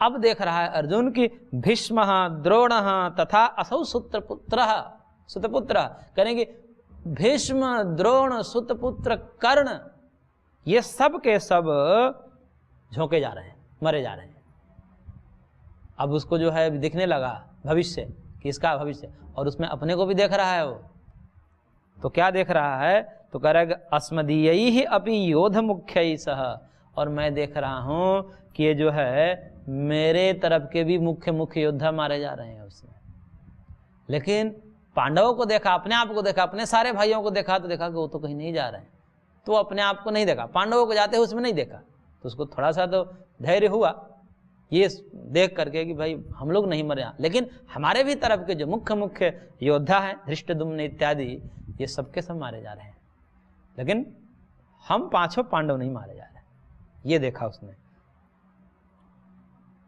अब देख रहा है अर्जुन की भीष्म द्रोण तथा असौ सुतपुत्र करेंगे, भीष्म द्रोण सुतपुत्र कर्ण ये सब के सब झोंके जा रहे हैं, मरे जा रहे हैं। अब उसको जो है दिखने लगा भविष्य, किसका भविष्य, और उसमें अपने को भी देख रहा है वो। तो क्या देख रहा है, तो कह रहा है अस्मदीयैहि ही अपि योध मुख्य सह, और मैं देख रहा हूं कि ये जो है मेरे तरफ के भी मुख्य योद्धा मारे जा रहे हैं उसमें। लेकिन पांडवों को देखा, अपने आप को देखा, अपने सारे भाइयों को देखा, तो देखा कि वो तो कहीं नहीं जा रहे हैं, तो अपने आप को नहीं देखा, पांडवों को जाते हुए उसमें नहीं देखा, तो उसको थोड़ा सा तो धैर्य हुआ ये देख करके कि भाई हम लोग नहीं मरे, लेकिन हमारे भी तरफ के जो मुख्य योद्धा हैं धृष्टद्युम्न इत्यादि, ये सबके सब मारे जा रहे हैं, लेकिन हम पांचों पांडव नहीं मारे जा रहे हैं, ये देखा उसने।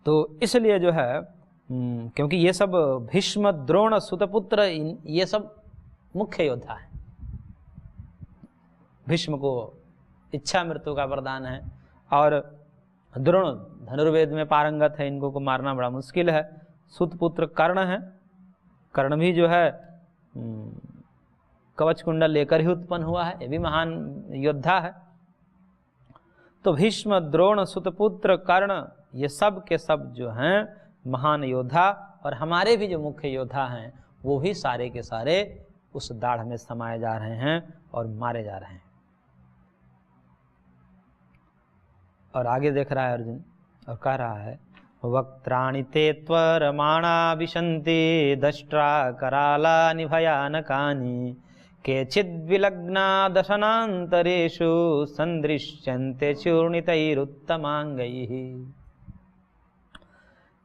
तो इसलिए जो है क्योंकि ये सब भीष्म द्रोण सुतपुत्र ये सब मुख्य योद्धा हैं। भीष्म को इच्छा मृत्यु का वरदान है, और द्रोण धनुर्वेद में पारंगत है, इनको को मारना बड़ा मुश्किल है। सुतपुत्र कर्ण है, कर्ण भी जो है कवच कुंडल लेकर ही उत्पन्न हुआ है, ये भी महान योद्धा है। तो भीष्म द्रोण सुतपुत्र कर्ण ये सब के सब जो हैं महान योद्धा, और हमारे भी जो मुख्य योद्धा हैं वो भी सारे के सारे उस दाढ़ में समाये जा रहे हैं और मारे जा रहे हैं। और आगे देख रहा है अर्जुन और कह रहा है वक्त्राणि ते त्वरमाणा विशन्ति दष्ट्रा करालानि भयानकानि केचिद्विलग्ना दशनान्तरेषु सन्दृश्यन्ते चूर्णितैरुत्तमाङ्गैः।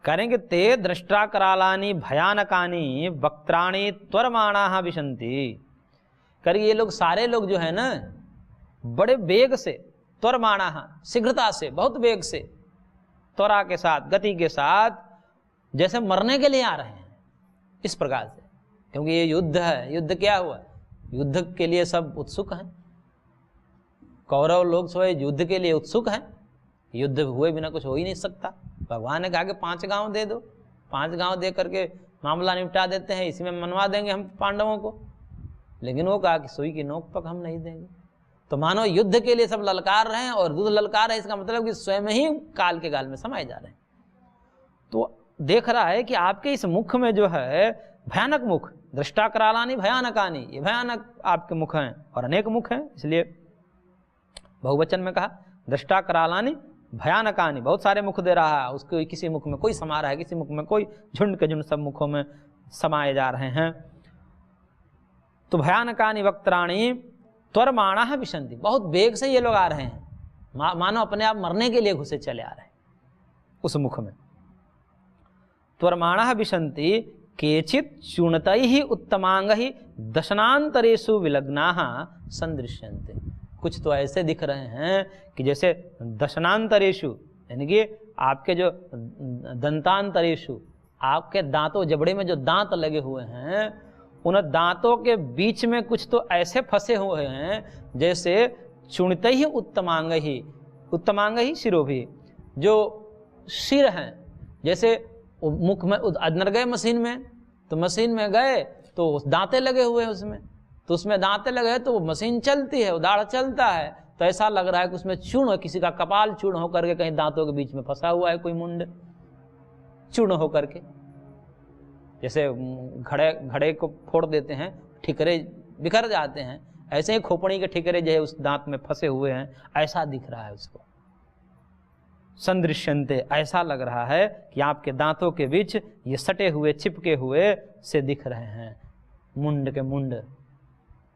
करेंगे ते दृष्टा करालानि भयानकानि वक्त्राणि त्वरमाणाः विशन्ति। करेंगे ये लोग सारे लोग जो है ना बड़े वेग से, त्वरमाणाः शीघ्रता से, बहुत वेग से, त्वरा के साथ, गति के साथ, जैसे मरने के लिए आ रहे हैं इस प्रकार से। क्योंकि ये युद्ध है, युद्ध क्या हुआ, युद्ध के लिए सब उत्सुक हैं, कौरव लोग सोए युद्ध के लिए उत्सुक हैं, युद्ध हुए बिना कुछ हो ही नहीं सकता। भगवान ने कहा कि 5 गांव दे दो, 5 गांव दे करके मामला निपटा देते हैं, इसी में मनवा देंगे हम पांडवों को। लेकिन वो कहा कि सुई की नोक तक हम नहीं देंगे। तो मानो युद्ध के लिए सब ललकार रहे हैं, और युद्ध ललकार है इसका मतलब कि स्वयं ही काल के गाल में समाये जा रहे हैं। तो देख रहा है कि आपके इस मुख में जो है भयानक मुख, दृष्टा करालानि भयानकानि, ये भयानक आपके मुख हैं, और अनेक मुख हैं, इसलिए बहुवचन में कहा दृष्टा करालानि भयानकानि, बहुत सारे मुख दे रहा है उसको, किसी मुख में कोई समा रहा है, किसी मुख में कोई, झुंड के झुंड सब मुखों में समाये जा रहे हैं। तो भयानकानि वक्त्राणि त्वरमाणाः विशन्ति, बहुत वेग से ये लोग आ रहे हैं, मानो अपने आप मरने के लिए घुसे चले आ रहे हैं उस मुख में। त्वरमाणाः विशन्ति केचित् चूर्णतैः उत्तमांगैः दशनान्तरेषु विलग्नाः सन्दृश्यन्ते। कुछ तो ऐसे दिख रहे हैं कि जैसे दशनान्तरेषु, यानी कि आपके जो दंतांतरेषु, आपके दांतों, जबड़े में जो दांत लगे हुए हैं, उन दांतों के बीच में कुछ तो ऐसे फंसे हुए हैं जैसे चूर्णतैः उत्तमांगैः, उत्तमांगैः शिरोभिः, जो सिर हैं, जैसे मुख में अंदर गए मशीन में, तो मशीन में गए तो दांतें लगे हुए हैं उसमें, तो उसमें दांतें लगे तो वो मशीन चलती है, वो दाढ़ चलता है, तो ऐसा लग रहा है कि उसमें चूर्ण, किसी का कपाल चूर्ण होकर के कहीं दांतों के बीच में फंसा हुआ है, कोई मुंड चूर्ण होकर के, जैसे घड़े को फोड़ देते हैं, ठिकरे बिखर जाते हैं, ऐसे ही खोपड़ी के ठिकरे जो है उस दांत में फंसे हुए हैं, ऐसा दिख रहा है उसको। संदृश्यन्ते, ऐसा लग रहा है कि आपके दांतों के बीच ये सटे हुए, चिपके हुए से दिख रहे हैं, मुंड के मुंड,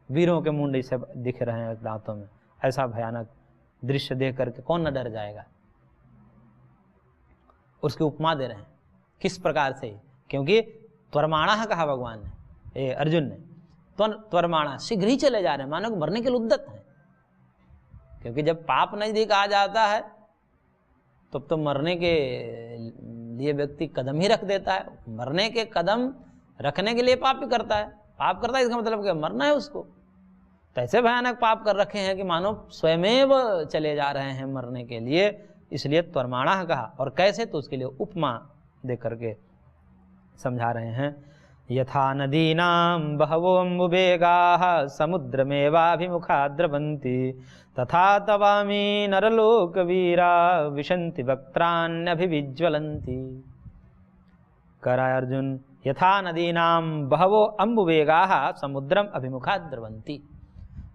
वीरों के मुंड इसे दिख रहे हैं दांतों में। ऐसा भयानक दृश्य देख करके कौन न डर जाएगा। उसकी उपमा दे रहे हैं किस प्रकार से, क्योंकि त्वरमाणा कहा भगवान ने, अर्जुन ने, त्वरमाणा, शीघ्र ही चले जा रहे हैं, मानो कि मरने के लिए उद्यत है। क्योंकि जब पाप नजदीक आ जाता है तब तो मरने के लिए व्यक्ति कदम ही रख देता है। मरने के कदम रखने के लिए पाप ही करता है, पाप करता है, इसका मतलब क्या, मरना है उसको। तो ऐसे भयानक पाप कर रखे हैं कि मानो स्वयमेव चले जा रहे हैं मरने के लिए, इसलिए त्वरमाणः कहा। और कैसे, तो उसके लिए उपमा दे करके समझा रहे हैं। यथा नदीनां बहवोऽम्बुवेगाः समुद्रमेवाभिमुखा द्रवन्ति तथा तवामी नरलोकवीरा विशन्ति वक्त्राण्यभिविज्वलन्ति। कह रहा है अर्जुन, यथा नदीनां बहवो अम्बुवेगाः समुद्रम अभिमुखा द्रवन्ति।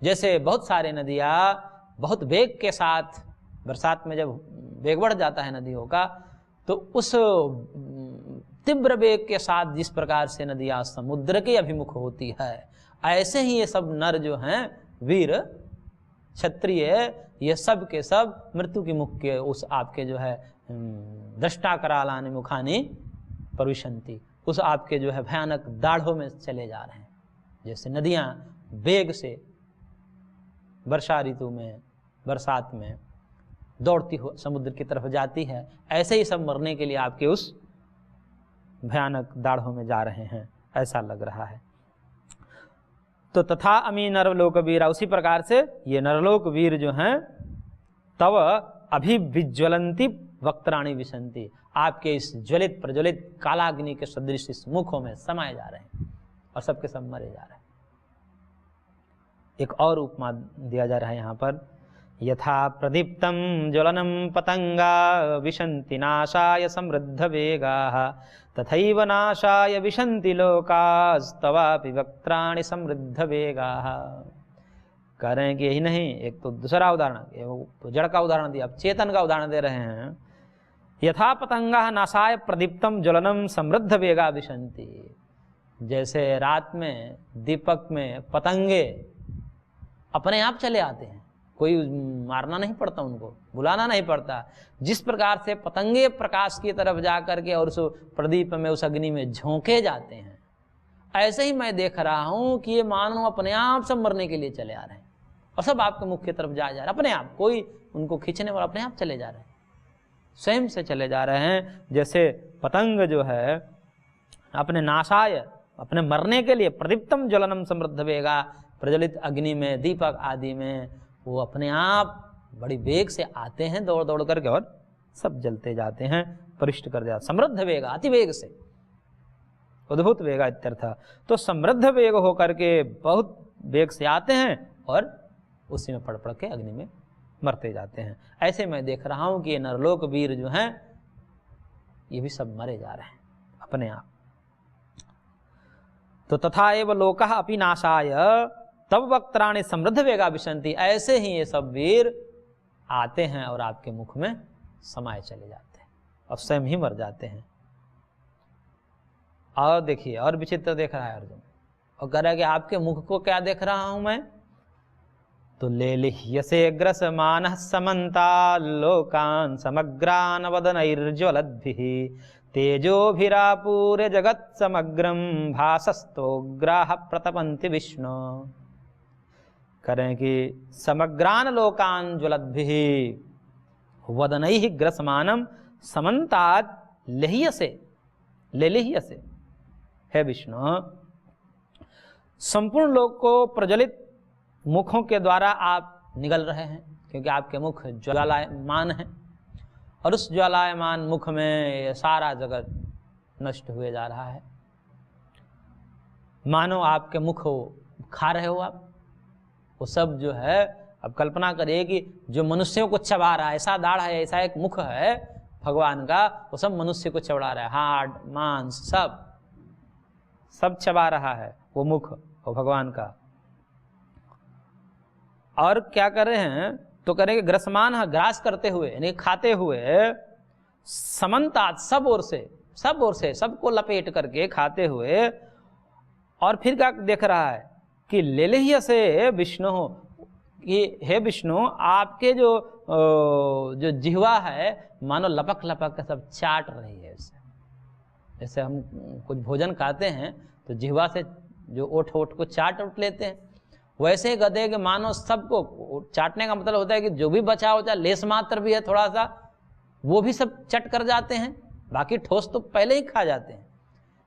जैसे बहुत सारे नदियाँ बहुत वेग के साथ, बरसात में जब वेग बढ़ जाता है नदियों का, तो उस तीव्र वेग के साथ जिस प्रकार से नदियाँ समुद्र के अभिमुख होती है, ऐसे ही ये सब नर जो हैं, वीर क्षत्रिय, ये सब के सब मृत्यु की मुख के उस आपके जो है दृष्टा करालानि मुखानि प्रविशन्ति, उस आपके जो है भयानक दाढ़ों में चले जा रहे हैं। जैसे नदियाँ वेग से वर्षा ऋतु में, बरसात में दौड़ती हो समुद्र की तरफ जाती है, ऐसे ही सब मरने के लिए आपके उस भयानक दाढ़ों में जा रहे हैं, ऐसा लग रहा है। तो तथा अमी नरलोक वीरा, उसी प्रकार से ये नरलोक वीर जो हैं, तव अभिविज्वलंती वक्त्राणि विशन्ति, आपके इस ज्वलित प्रज्वलित कालाग्नि के सदृश इस मुखों में समाये जा रहे हैं और सबके सब मरे जा रहे हैं। एक और उपमा दिया जा रहा है यहाँ पर, यथा प्रदीप्तं ज्वलनं पतंगा विशन्ति नाशाय समृद्ध वेगाः तथैव नाशाय विशन्ति लोकास्तवापि वक्त्राणि समृद्ध वेगाः। कह रहे हैं कि यही नहीं, एक तो दूसरा उदाहरण, तो जड़ का उदाहरण दिया, अब चेतन का उदाहरण दे रहे हैं। यथा पतंगा नाशाय प्रदीप्तम ज्वलनम समृद्ध वेगा विशन्ति। जैसे रात में दीपक में पतंगे अपने आप चले आते हैं, कोई मारना नहीं पड़ता, उनको बुलाना नहीं पड़ता। जिस प्रकार से पतंगे प्रकाश की तरफ जा करके और उस प्रदीप में, उस अग्नि में झोंके जाते हैं, ऐसे ही मैं देख रहा हूं कि ये मानव अपने आप सब मरने के लिए चले आ रहे हैं और सब आपके मुख की तरफ जा रहे हैं अपने आप, कोई उनको खींचने वाला, अपने आप चले जा रहे हैं, स्वयं से चले जा रहे हैं। जैसे पतंग जो है अपने नाशाय, अपने मरने के लिए, प्रदीप्तम ज्वलनम समृद्ध वेगा, प्रज्वलित अग्नि में, दीपक आदि में वो अपने आप बड़ी वेग से आते हैं दौड़ दौड़ करके और सब जलते जाते हैं, परिष्ट कर जाते, समृद्ध वेग, अति वेग से, अद्भुत वेगा इत्यर्थ। तो समृद्ध वेग होकर के बहुत वेग से आते हैं और उसी में पड़ पड़ के अग्नि में मरते जाते हैं। ऐसे मैं देख रहा हूं कि ये नरलोक वीर जो हैं, ये भी सब मरे जा रहे हैं अपने आप। तो तथा एव लोकः अपि नाशाय तब वक्त्राणि समृद्ध वेगा विशन्ति। ऐसे ही ये सब वीर आते हैं और आपके मुख में समाये चले जाते हैं और स्वयं ही मर जाते हैं। और देखिए, और विचित्र देख रहा है अर्जुन, और कह रहा है कि आपके मुख को क्या देख रहा हूं मैं, तो लेलिह्यसे ग्रसमानः समन्तात् लोकान् समग्रान् वदनैर्ज्वलद्भिः तेजोभिरापूर्य जगत् समग्रं भासस्तोग्राः प्रतपन्ति विष्णु। करें कि समग्रान लोकान ज्वलद्भिः वदनैः ग्रसमानम समन्तात् लेह्यसे, लेलिह्यसे, हे विष्णु, संपूर्ण लोक को प्रज्वलित मुखों के द्वारा आप निगल रहे हैं, क्योंकि आपके मुख ज्वालायमान हैं और उस ज्वालायमान मुख में ये सारा जगत नष्ट हुए जा रहा है। मानो आपके मुख खा रहे हो आप, वो सब जो है, अब कल्पना करिए कि जो मनुष्यों को चबा रहा है, ऐसा दाढ़ है, ऐसा एक मुख है भगवान का, वो सब मनुष्य को चबा रहा है, हाड़ मांस सब चबा रहा है वो मुख वो भगवान का। और क्या कर रहे हैं, तो करेंगे ग्रसमान, ग्रास करते हुए यानी खाते हुए, समन्तात, सब ओर से सबको लपेट करके खाते हुए। और फिर क्या देख रहा है कि लेलिह्य से विष्णु, कि हे विष्णु, आपके जो जिह्वा है मानो लपक लपक के सब चाट रही है इसे। जैसे हम कुछ भोजन खाते हैं तो जिह्वा से जो ओठ को चाट उठ लेते हैं, वैसे ही गधे के मानो सबको चाटने का मतलब होता है कि जो भी बचा हो, चाहे लेस मात्र भी है थोड़ा सा, वो भी सब चट कर जाते हैं, बाकी ठोस तो पहले ही खा जाते हैं।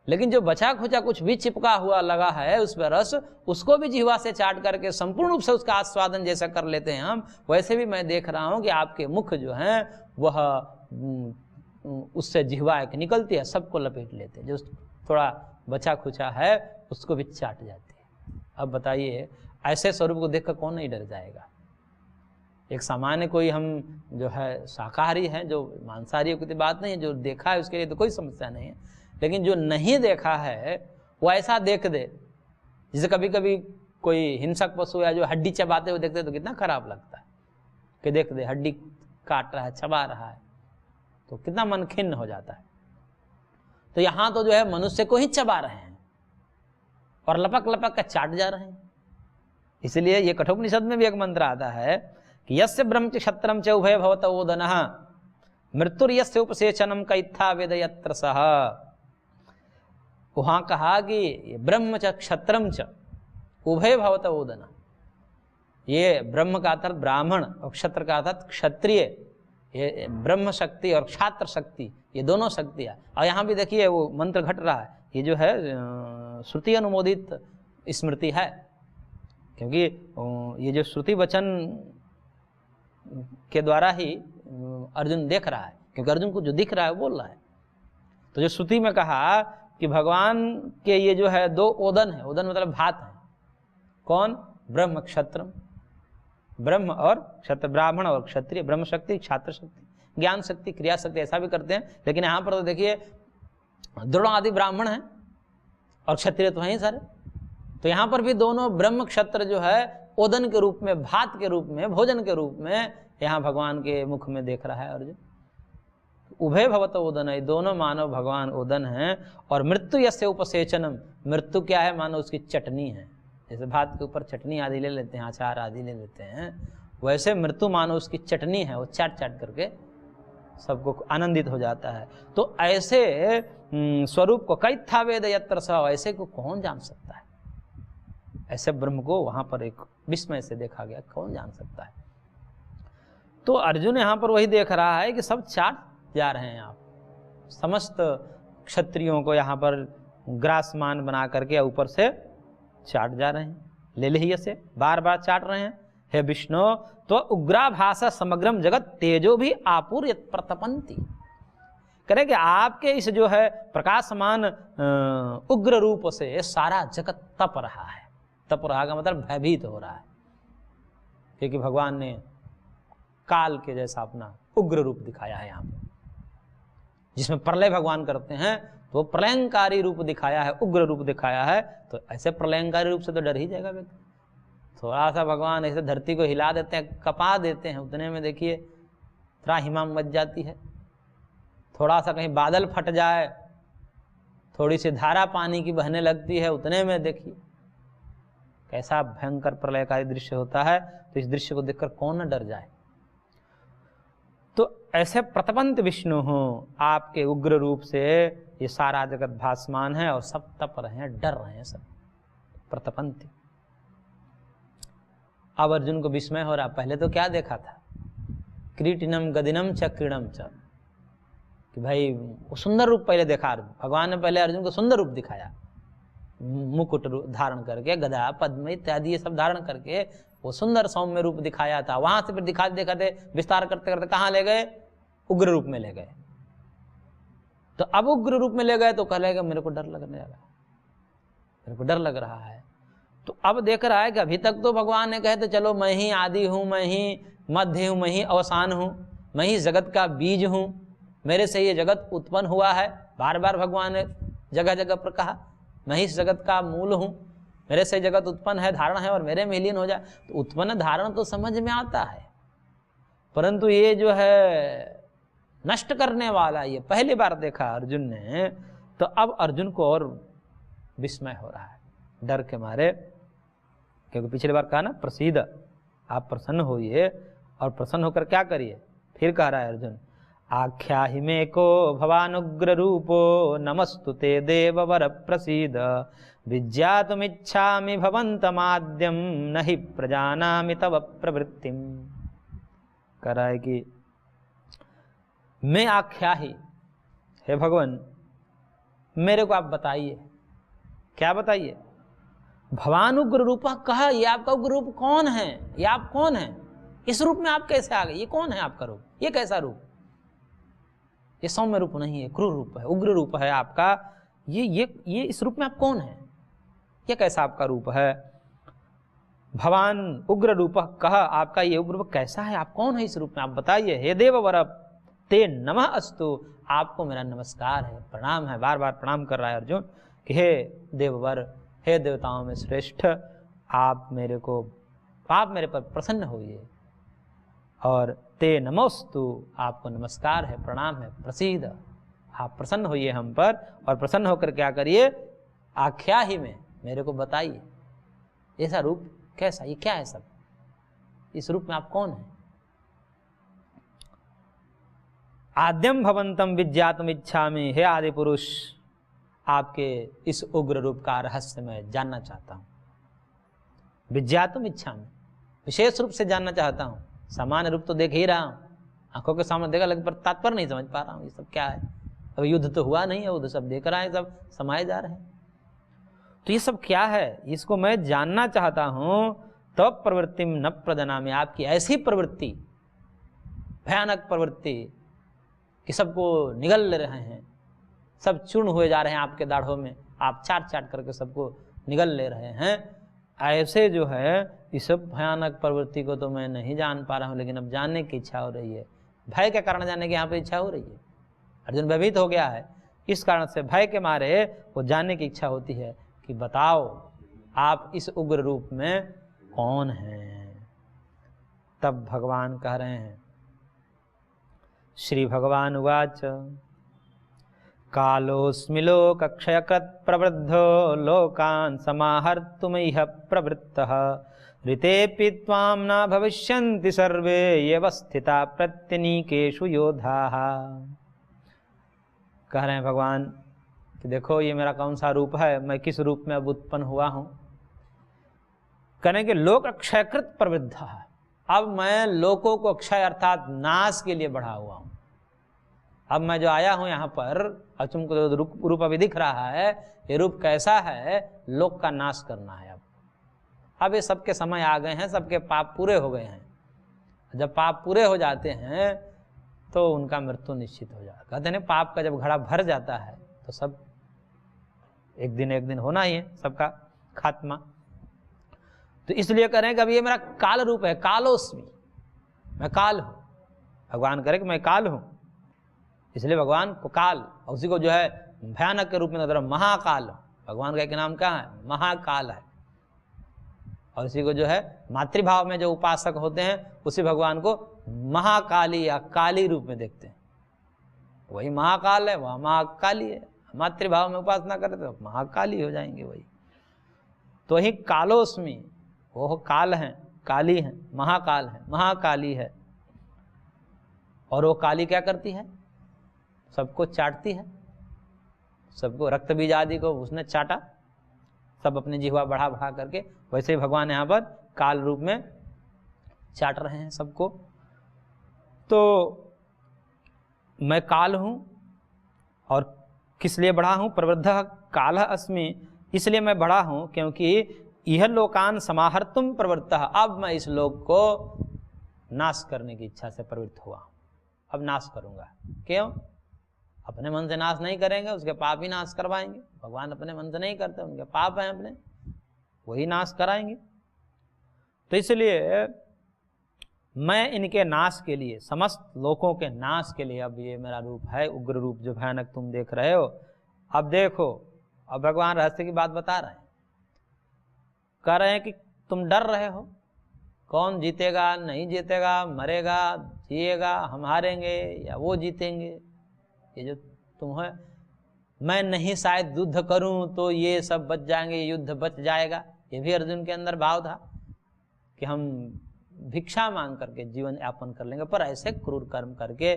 लेकिन जो बचा खुचा कुछ भी चिपका हुआ लगा है उस पर रस, उसको भी जिह्वा से चाट करके संपूर्ण रूप से उसका आस्वादन जैसा कर लेते हैं हम, वैसे भी मैं देख रहा हूं कि आपके मुख जो हैं वह उससे जिह्वा एक निकलती है, सबको लपेट लेते हैं, जो थोड़ा बचा खुचा है उसको भी चाट जाती है। अब बताइए ऐसे स्वरूप को देखकर कौन नहीं डर जाएगा। एक सामान्य कोई हम जो है शाकाहारी हैं, जो मांसाहारी की बात नहीं है, जो देखा है उसके लिए तो कोई समस्या नहीं है, लेकिन जो नहीं देखा है वो ऐसा देख दे, जैसे कभी कभी कोई हिंसक पशु या जो हड्डी चबाते हुए देखते तो कितना खराब लगता है कि देख दे हड्डी काट रहा है, चबा रहा है, तो कितना मन खिन्न हो जाता है। तो यहां तो जो है मनुष्य को ही चबा रहे हैं और लपक लपक कर चाट जा रहे हैं। इसलिए ये कठोपनिषद में भी एक मंत्र आता है कि यस्य ब्रह्म च क्षत्रम च उभय भवत ओदनः मृत्युर्यस्य उपसेचनम कैत्था वेदयत्र सह। वहां कहा कि ब्रह्म च क्षत्रम च उभय भवत ओदन, ये ब्रह्म का अर्थ ब्राह्मण और क्षत्र का अर्थ क्षत्रिय, ये ब्रह्म शक्ति और क्षात्र शक्ति ये दोनों शक्तियाँ। और यहाँ भी देखिए वो मंत्र घट रहा है, ये जो है श्रुति अनुमोदित स्मृति है, क्योंकि ये जो श्रुति वचन के द्वारा ही अर्जुन देख रहा है, क्योंकि अर्जुन को जो दिख रहा है वो बोल रहा है। तो जो श्रुति में कहा कि भगवान के ये जो है दो ओदन है, ओदन मतलब भात है, कौन? ब्रह्म क्षत्र, ब्रह्म और क्षत्र, ब्राह्मण और क्षत्रिय, ब्रह्म शक्ति छात्र शक्ति, ज्ञान शक्ति क्रिया शक्ति, ऐसा भी करते हैं। लेकिन यहाँ पर तो देखिए द्रोण आदि ब्राह्मण हैं और क्षत्रिय तो हैं सारे, तो यहाँ पर भी दोनों ब्रह्म क्षत्र जो है ओदन के रूप में, भात के रूप में, भोजन के रूप में यहाँ भगवान के मुख में देख रहा है अर्जुन। उभय भवत ओदन है, दोनों मानव भगवान ओदन हैं। और मृत्यु यस्य उपसेचनम, मृत्यु क्या है? मानो उसकी चटनी है, जैसे भात के ऊपर चटनी आदि ले लेते हैं, अचार आदि ले लेते हैं, वैसे मृत्यु मानो उसकी चटनी है, वो चाट चाट करके सबको आनंदित हो जाता है। तो ऐसे स्वरूप को कैत्था वेद यत्र सः, ऐसे को कौन जान सकता है? ऐसे ब्रह्म को वहां पर एक विस्मय से देखा गया, कौन जान सकता है? तो अर्जुन यहाँ पर वही देख रहा है कि सब चाट जा रहे हैं, आप समस्त क्षत्रियों को यहाँ पर ग्रासमान बना करके ऊपर से चाट जा रहे हैं, ले लिये से बार बार चाट रहे हैं। हे विष्णु तो उग्राभासा समग्रम जगत तेजो भी आपूर्य प्रतपंती, करें कि आपके इस जो है प्रकाशमान उग्र रूप से सारा जगत तप रहा है। तप रहा का मतलब भयभीत हो रहा है, क्योंकि भगवान ने काल के जैसा अपना उग्र रूप दिखाया है यहाँ पर, जिसमें प्रलय भगवान करते हैं तो प्रलयंकारी रूप दिखाया है, उग्र रूप दिखाया है। तो ऐसे प्रलयंकारी रूप से तो डर ही जाएगा व्यक्ति। थोड़ा सा भगवान ऐसे धरती को हिला देते हैं, कपा देते हैं, उतने में देखिए त्राहिमाम मच जाती है। थोड़ा सा कहीं बादल फट जाए, थोड़ी सी धारा पानी की बहने लगती है, उतने में देखिए कैसा भयंकर प्रलयकारी दृश्य होता है। तो इस दृश्य को देखकर कौन न डर जाए। तो ऐसे प्रतपंत विष्णु हो, आपके उग्र रूप से ये सारा जगत भासमान है और सब तप रहे हैं, डर रहे हैं सब, प्रतपंत। अब अर्जुन को विस्मय हो रहा, पहले तो क्या देखा था? क्रीटिनम गदिनम चक्रिणम च, कि भाई वो सुंदर रूप पहले देखा। भगवान ने पहले अर्जुन को सुंदर रूप दिखाया, मुकुट धारण करके, गदा पद्म इत्यादि ये सब धारण करके वो सुंदर सौम्य रूप दिखाया था। वहां से फिर दिखाते दिखाते विस्तार करते करते कहाँ ले गए? उग्र रूप में ले गए। तो अब उग्र रूप में ले गए तो कह लेगा मेरे को डर लगने लगा, मेरे को डर लग रहा है। तो अब देख रहा है कि अभी तक तो भगवान ने कहे तो चलो मैं ही आदि हूं, मैं ही मध्य हूं, मैं ही अवसान हूं, मैं ही जगत का बीज हूं, मेरे से ये जगत उत्पन्न हुआ है। बार बार भगवान ने जगह जगह पर कहा मैं ही इस जगत का मूल हूं, मेरे से जगत उत्पन्न है, धारण है और मेरे में लीन हो जाए। तो उत्पन्न धारण तो समझ में आता है, परंतु ये जो है नष्ट करने वाला, ये पहली बार देखा अर्जुन ने। तो अब अर्जुन को और विस्मय हो रहा है डर के मारे, क्योंकि पिछली बार कहा ना प्रसीद, आप प्रसन्न होइए। और प्रसन्न होकर क्या करिए? फिर कह रहा है अर्जुन, आख्याहि मे को भवानुग्र रूपो नमस्तुते देववर प्रसीद विज्ञातुमिच्छामि भवन्तमाद्यं नहि प्रजानामि तव प्रवृत्तिम। कह रहा है कि मैं आख्याहि, हे भगवान मेरे को आप बताइए, क्या बताइए? भगवान उग्र रूपा कहा, ये आपका उग्र रूप कौन है? ये आप कौन है? इस रूप में आप कैसे आ गए? ये कौन है आपका रूप? ये कैसा रूप? ये सौम्य रूप नहीं है, क्रूर रूप है, उग्र रूप है आपका। ये इस रूप में आप कौन है? ये कैसा आपका रूप है? भगवान उग्र रूप कह, आपका ये उग्र रूप कैसा है? आप कौन है इस रूप में? आप बताइए। हे देववर ते नमः अस्तु, आपको मेरा नमस्कार है, प्रणाम है। बार बार प्रणाम कर रहा है अर्जुन कि हे देववर, हे देवताओं में श्रेष्ठ, आप मेरे पर प्रसन्न होइए। और ते नमोस्तु, आपको नमस्कार है, प्रणाम है, प्रसीद, आप प्रसन्न होइए हम पर। और प्रसन्न होकर क्या करिए? आख्या ही में मेरे को बताइए, ऐसा रूप कैसा? ये क्या है सब? इस रूप में आप कौन है? आद्यम भवंतम विज्ञातुम इच्छामि, हे आदि पुरुष, आपके इस उग्र रूप का रहस्य मैं जानना चाहता हूं। विज्ञातुम इच्छामि, विशेष रूप से जानना चाहता हूं। सामान्य रूप तो देख ही रहा हूं, आंखों के सामने देखा, लेकिन पर तात्पर्य नहीं समझ पा रहा हूं, ये सब क्या है? अब युद्ध तो हुआ नहीं है, युद्ध सब देख रहा है, सब समाये जा रहे हैं, तो ये सब क्या है? इसको मैं जानना चाहता हूं। तब प्रवृत्ति न प्रदनामि, आपकी ऐसी प्रवृत्ति, भयानक प्रवृत्ति कि सबको निगल ले रहे हैं, सब चूर्ण हुए जा रहे हैं आपके दाढ़ों में, आप चाट चाट करके सबको निगल ले रहे हैं। ऐसे जो है इस सब भयानक प्रवृत्ति को तो मैं नहीं जान पा रहा हूँ, लेकिन अब जानने की इच्छा हो रही है। भय के कारण जानने की यहाँ पे इच्छा हो रही है। अर्जुन भयभीत हो गया है, इस कारण से भय के मारे वो जानने की इच्छा होती है कि बताओ आप इस उग्र रूप में कौन हैं? तब भगवान कह रहे हैं, श्री भगवान उवाच, कालोऽस्मि लोकक्षयकृत् प्रवृद्धो लोकान् समाहर्तुमिह प्रवृत्तः ऋतेऽपि त्वां न भविष्यन्ति सर्वे एव स्थिता प्रत्यनीकेषु योधाः। कह रहे हैं भगवान कि देखो ये मेरा कौन सा रूप है, मैं किस रूप में अब उत्पन्न हुआ हूं। कहने के लोक अक्षयकृत प्रवृद्ध है, अब मैं लोकों को क्षय अर्थात नाश के लिए बढ़ा हुआ हूं। अब मैं जो आया हूं यहाँ पर, अब तुमको रूप अभी दिख रहा है, ये रूप कैसा है? लोक का नाश करना है। अब ये सबके समय आ गए हैं, सबके पाप पूरे हो गए हैं। जब पाप पूरे हो जाते हैं तो उनका मृत्यु निश्चित हो जाता है। कहते हैं पाप का जब घड़ा भर जाता है तो सब एक दिन होना ही है, सबका खात्मा। तो इसलिए कह रहे हैं कि अब ये मेरा काल रूप है, कालोस्मि, मैं काल हूं। भगवान करे कि मैं काल हूं, इसलिए भगवान को काल, और उसी को जो है भयानक के रूप में नजर महाकाल, भगवान का एक नाम क्या है? महाकाल है। और इसी को जो है मातृभाव में जो उपासक होते हैं उसी भगवान को महाकाली या काली रूप में देखते हैं। वही महाकाल है, वह महाकाली है। मातृभाव में उपासना करते तो महाकाली हो जाएंगे वही। तो ही कालोस्मि, वो काल हैं, काली हैं, महाकाल है, महाकाली है। और वो काली क्या करती है? सबको चाटती है, सबको, रक्त बीज आदि को उसने चाटा, सब अपनी जिह्वा बढ़ा बढ़ा करके। वैसे ही भगवान यहाँ पर काल रूप में चाट रहे हैं सबको। तो मैं काल हूं, और किस लिए बढ़ा हूं? प्रवृद्धः कालः अस्मि, इसलिए मैं बढ़ा हूं क्योंकि यह लोकान समाहर्तुम प्रवृत्तः, अब मैं इस लोक को नाश करने की इच्छा से प्रवृत्त हुआ। अब नाश करूंगा। क्यों? अपने मन से नाश नहीं करेंगे, उसके पाप ही नाश करवाएंगे। भगवान अपने मन से नहीं करते, उनके पाप हैं अपने, वही नाश कराएंगे। तो इसलिए मैं इनके नाश के लिए, समस्त लोकों के नाश के लिए अब ये मेरा रूप है, उग्र रूप जो भयानक तुम देख रहे हो। अब देखो, अब भगवान रहस्य की बात बता रहे हैं, कह रहे हैं कि तुम डर रहे हो, कौन जीतेगा नहीं जीतेगा, मरेगा जिएगा, हम हारेंगे या वो जीतेंगे, ये जो तुम है, मैं नहीं शायद युद्ध करूं तो ये सब बच जाएंगे, युद्ध बच जाएगा। ये भी अर्जुन के अंदर भाव था कि हम भिक्षा मांग करके जीवन यापन कर लेंगे, पर ऐसे क्रूर कर्म करके,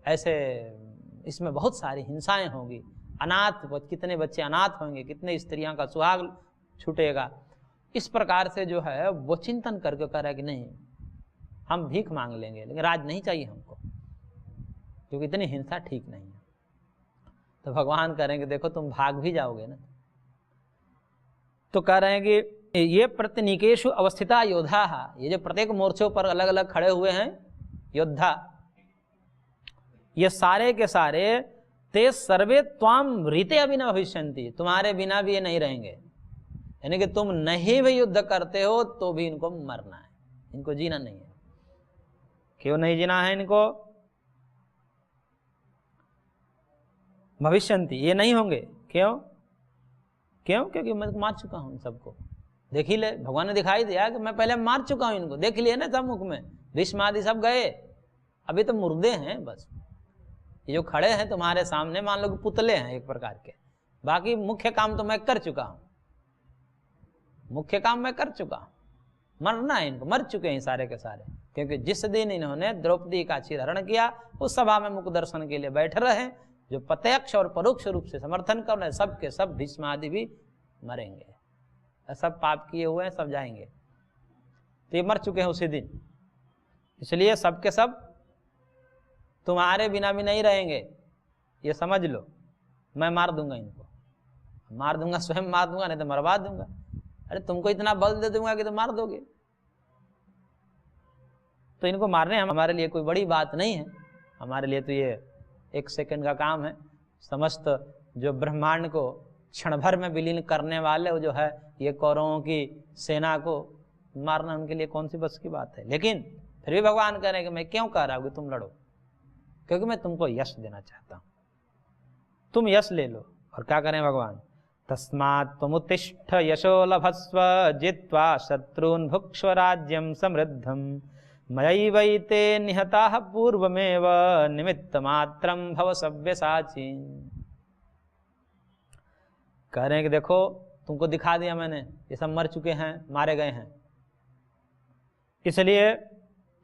ऐसे इसमें बहुत सारी हिंसाएं होंगी, अनाथ कितने बच्चे अनाथ होंगे, कितने स्त्रियों का सुहाग छूटेगा। इस प्रकार से जो है वो चिंतन करके कह रहा है कि नहीं, हम भीख मांग लेंगे, लेकिन राज नहीं चाहिए हमको, क्योंकि इतनी हिंसा ठीक नहीं है। तो भगवान कह रहे हैं कि देखो तुम भाग भी जाओगे ना। तो कह रहे हैं कि ये प्रतिनिकेशु अवस्थिता योद्धा, ये जो प्रत्येक मोर्चों पर अलग अलग खड़े हुए हैं योद्धा, ये सारे के सारे ते सर्वे त्वाम रीते अभी न भविष्यन्ति, तुम्हारे बिना भी ये नहीं रहेंगे। यानी कि तुम नहीं भी युद्ध करते हो तो भी इनको मरना है, इनको जीना नहीं है। क्यों नहीं जीना है इनको? भविष्यन्ति, ये नहीं होंगे। क्यों? क्योंकि मैं मार चुका हूं इन सबको। देख ही ले, भगवान ने दिखाई दिया कि मैं पहले मार चुका हूं इनको, देख लिए ना सब मुख में, भीष्म आदि सब गए, अभी तो मुर्दे हैं बस। ये जो खड़े हैं तुम्हारे सामने मान लो कि पुतले हैं एक प्रकार के, बाकी मुख्य काम तो मैं कर चुका हूं, मुख्य काम मैं कर चुका हूं। मरना है इनको, मर चुके हैं सारे के सारे। क्योंकि जिस दिन इन्होंने द्रौपदी का चीरहरण किया उस सभा में मुख दर्शन के लिए बैठे रहे, जो प्रत्यक्ष और परोक्ष रूप से समर्थन कर रहे, सब के सब भीष्म आदि भी मरेंगे, सब पाप किए हुए हैं, सब जाएंगे। तो ये मर चुके हैं उसी दिन, इसलिए सब के सब तुम्हारे बिना भी नहीं रहेंगे, ये समझ लो। मैं मार दूंगा इनको, मार दूंगा, स्वयं मार दूंगा, नहीं तो मरवा दूंगा। अरे तुमको इतना बल दे दूंगा कि तो मार दोगे। तो इनको मारने हमारे लिए कोई बड़ी बात नहीं है, हमारे लिए तो ये एक सेकंड का काम है। समस्त जो ब्रह्मांड को क्षण भर में विलीन करने वाले वो जो है ये कौरवों की सेना को मारना उनके लिए कौन सी बस की बात है। लेकिन फिर भी भगवान कह रहे हैं कि मैं क्यों कह रहा हूं कि तुम लड़ो, क्योंकि मैं तुमको यश देना चाहता हूं, तुम यश ले लो। और क्या करें भगवान? तस्मात् त्वमुत्तिष्ठ यशो लभस्व जित्वा शत्रून् भुक्ष्व राज्यं समृद्धं मयैवैते निहताः पूर्वमेव निमित्तमात्रं भव सव्यसाची। कह रहे हैं कि देखो तुमको दिखा दिया मैंने, ये सब मर चुके हैं, मारे गए हैं, इसलिए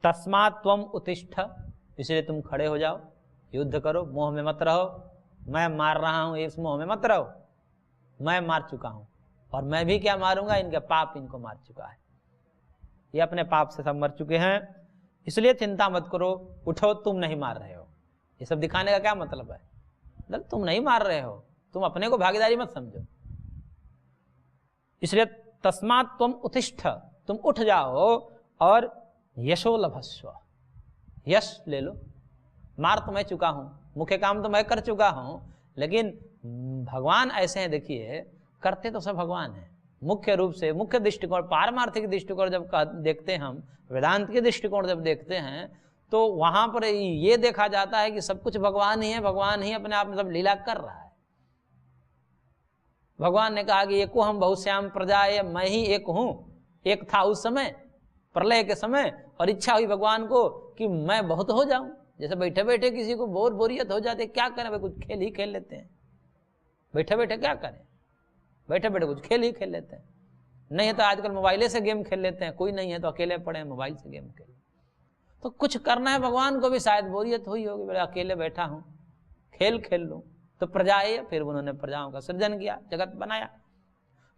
तस्मात् त्वम उत्तिष्ठ, इसलिए तुम खड़े हो जाओ, युद्ध करो, मोह में मत रहो। मैं मार रहा हूं इस मोह में मत रहो, मैं मार चुका हूं, और मैं भी क्या मारूंगा, इनके पाप इनको मार चुका है, ये अपने पाप से सब मर चुके हैं, इसलिए चिंता मत करो, उठो, तुम नहीं मार रहे हो। ये सब दिखाने का क्या मतलब है? मतलब तुम नहीं मार रहे हो, तुम अपने को भागीदारी मत समझो। इसलिए तस्मात् त्वम उत्तिष्ठ, तुम उठ जाओ और यशो लभस्व, यश ले लो। मार तो मैं चुका हूं, मुख्य काम तो मैं कर चुका हूं, लेकिन भगवान ऐसे हैं, देखिए करते तो सब भगवान हैं। मुख्य रूप से मुख्य दृष्टिकोण, पारमार्थिक दृष्टिकोण जब देखते हैं हम, वेदांत के दृष्टिकोण जब देखते हैं, तो वहां पर ये देखा जाता है कि सब कुछ भगवान ही है, भगवान ही अपने आप में सब लीला कर रहा है। भगवान ने कहा कि एको हम बहुश्याम प्रजा, मैं ही एक हूं, एक था उस समय प्रलय के समय, और इच्छा हुई भगवान को कि मैं बहुत हो जाऊं। जैसे बैठे बैठे किसी को बोरियत हो जाती है, क्या करें भाई, कुछ खेल ही खेल लेते हैं, बैठे बैठे क्या करें, बैठे बैठे कुछ खेल ही खेल लेते हैं। नहीं है तो आजकल मोबाइले से गेम खेल लेते हैं, कोई नहीं है तो अकेले पड़े हैं मोबाइल से गेम खेल। तो कुछ करना है, भगवान को भी शायद बोरियत हुई होगी, बड़े अकेले बैठा हूं, खेल खेल लूं। तो प्रजाएं, फिर उन्होंने प्रजाओं का सृजन किया, जगत बनाया।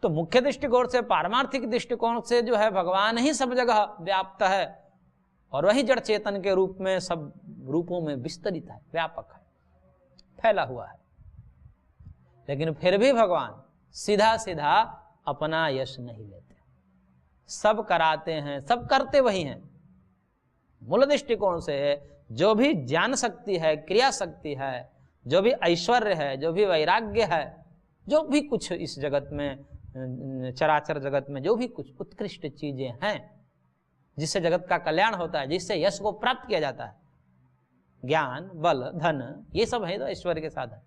तो मुख्य दृष्टिकोण से, पारमार्थिक दृष्टिकोण से जो है भगवान ही सब जगह व्याप्त है, और वही जड़ चेतन के रूप में सब रूपों में विस्तरित है, व्यापक है, फैला हुआ है। लेकिन फिर भी भगवान सीधा सीधा अपना यश नहीं लेते, सब कराते हैं, सब करते वही हैं। मूल दृष्टिकोण से जो भी ज्ञान शक्ति है, क्रिया शक्ति है, जो भी ऐश्वर्य है, जो भी वैराग्य है, जो भी कुछ इस जगत में, चराचर जगत में जो भी कुछ उत्कृष्ट चीजें हैं जिससे जगत का कल्याण होता है, जिससे यश को प्राप्त किया जाता है, ज्ञान, बल, धन, ये सब है तो ऐश्वर्य के साधन,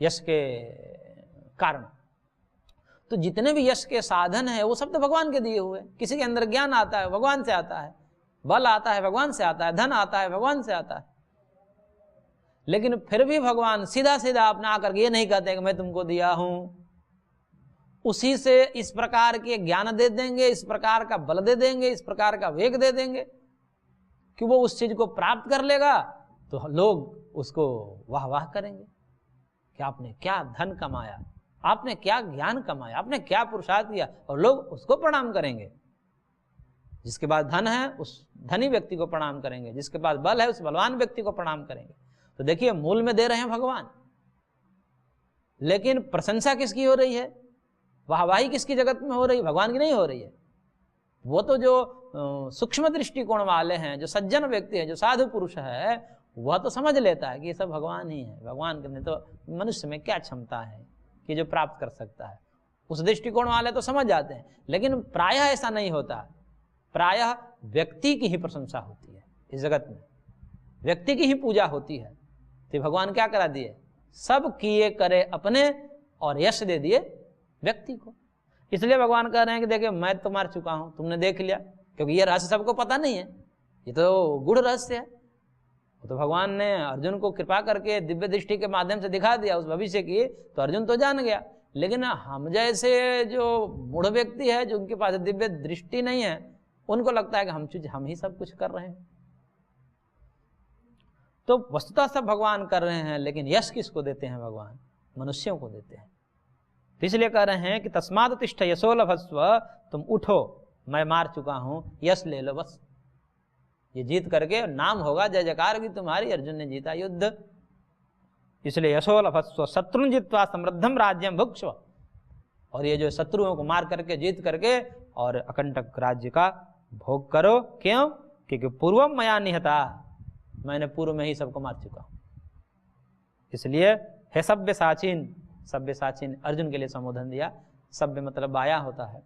यश के कारण। तो जितने भी यश के साधन है वो सब तो भगवान के दिए हुए। किसी के अंदर ज्ञान आता है भगवान से आता है, बल आता है भगवान से आता है, धन आता है भगवान से आता है। लेकिन फिर भी भगवान सीधा सीधा अपना आकर ये नहीं कहते कि मैं तुमको दिया हूं, उसी से इस प्रकार के ज्ञान दे देंगे, इस प्रकार का बल दे देंगे, इस प्रकार का वेग दे देंगे कि वो उस चीज को प्राप्त कर लेगा, तो लोग उसको वाह वाह करेंगे कि आपने क्या धन कमाया, आपने क्या ज्ञान कमाया, आपने क्या पुरुषार्थ किया, और लोग उसको प्रणाम करेंगे। जिसके पास धन है उस धनी व्यक्ति को प्रणाम करेंगे, जिसके पास बल है उस बलवान व्यक्ति को प्रणाम करेंगे। तो देखिए मूल में दे रहे हैं भगवान, लेकिन प्रशंसा किसकी हो रही है, वाहवाही किसकी जगत में हो रही है, भगवान की नहीं हो रही है। वो तो जो सूक्ष्म दृष्टिकोण वाले हैं, जो सज्जन व्यक्ति है, जो साधु पुरुष है, वह तो समझ लेता है कि ये सब भगवान ही है, भगवान के नहीं तो मनुष्य में क्या क्षमता है कि जो प्राप्त कर सकता है। उस दृष्टिकोण वाले तो समझ जाते हैं, लेकिन प्रायः ऐसा नहीं होता। प्रायः व्यक्ति की ही प्रशंसा होती है इस जगत में, व्यक्ति की ही पूजा होती है। तो भगवान क्या करा दिए, सब किए करे अपने और यश दे दिए व्यक्ति को। इसलिए भगवान कह रहे हैं कि देखिए मैं तो मार चुका हूं, तुमने देख लिया, क्योंकि ये रहस्य सबको पता नहीं है, ये तो गूढ़ रहस्य है। तो भगवान ने अर्जुन को कृपा करके दिव्य दृष्टि के माध्यम से दिखा दिया उस भविष्य की, तो अर्जुन तो जान गया। लेकिन हम जैसे जो मूढ़ व्यक्ति है, जो उनके पास दिव्य दृष्टि नहीं है, उनको लगता है कि हम ही सब कुछ कर रहे हैं। तो वस्तुतः सब भगवान कर रहे हैं, लेकिन यश किसको देते हैं, भगवान मनुष्यों को देते हैं। तो इसलिए कह रहे हैं कि तस्मात् उत्तिष्ठ यशो लभस्व, तुम उठो, मैं मार चुका हूं, यश ले लो बस। ये जीत करके नाम होगा, जय जयकार की तुम्हारी, अर्जुन ने जीता युद्ध। इसलिए यशो लभस्व शत्रुन जित्वा समृद्धम राज्यम भुक्ष्व, और ये जो शत्रुओं को मार करके जीत करके और अकंटक राज्य का भोग करो। क्यों? क्योंकि पूर्वम मया निहता, मैंने पूर्व में ही सबको मार चुका हूं। इसलिए हे सव्यसाचीन, सव्यसाचीन अर्जुन के लिए संबोधन दिया। सव्य मतलब बाया होता है,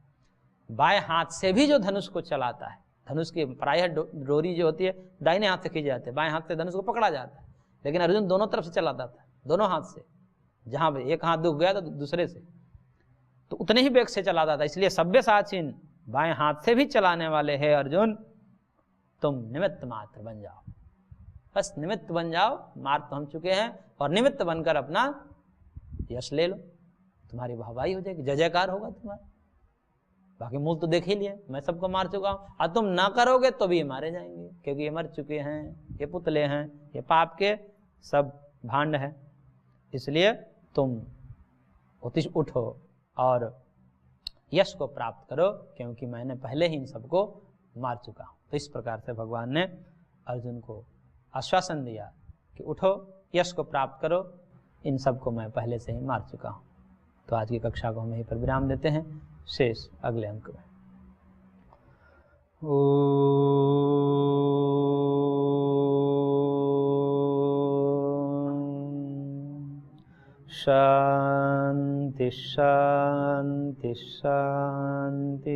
बाएं हाथ से भी जो धनुष को चलाता है। धनुष की प्रायः डोरी जो होती है दाहिने हाथ से खींची जाती है, बाएं हाथ से धनुष को पकड़ा जाता है, लेकिन अर्जुन दोनों तरफ से चलाता था, दोनों हाथ से। जहां भी एक हाथ दुख गया तो दूसरे से, तो उतने ही वेग से चलाता था। इसलिए सव्यसाचीन, बाएं हाथ से भी चलाने वाले है अर्जुन, तुम निमित्त मात्र बन जाओ, बस निमित्त बन जाओ। मार तो हम चुके हैं, और निमित्त बनकर अपना यश ले लो, तुम्हारी वाहवाही हो जाएगी, जय जयकार होगा तुम्हारा। बाकी मूल तो देख ही लिया, मैं सबको मार चुका हूं, और तुम ना करोगे तो भी ये मारे जाएंगे, क्योंकि ये मर चुके हैं, ये पुतले हैं, ये पाप के सब भांड है। इसलिए तुम उठो और यश को प्राप्त करो, क्योंकि मैंने पहले ही इन सबको मार चुका हूं। तो इस प्रकार से भगवान ने अर्जुन को आश्वासन दिया कि उठो, यश को प्राप्त करो, इन सबको मैं पहले से ही मार चुका हूं। तो आज की कक्षा को हम यहीं पर विराम देते हैं, शेष अगले अंक में। शांति शांति शांति।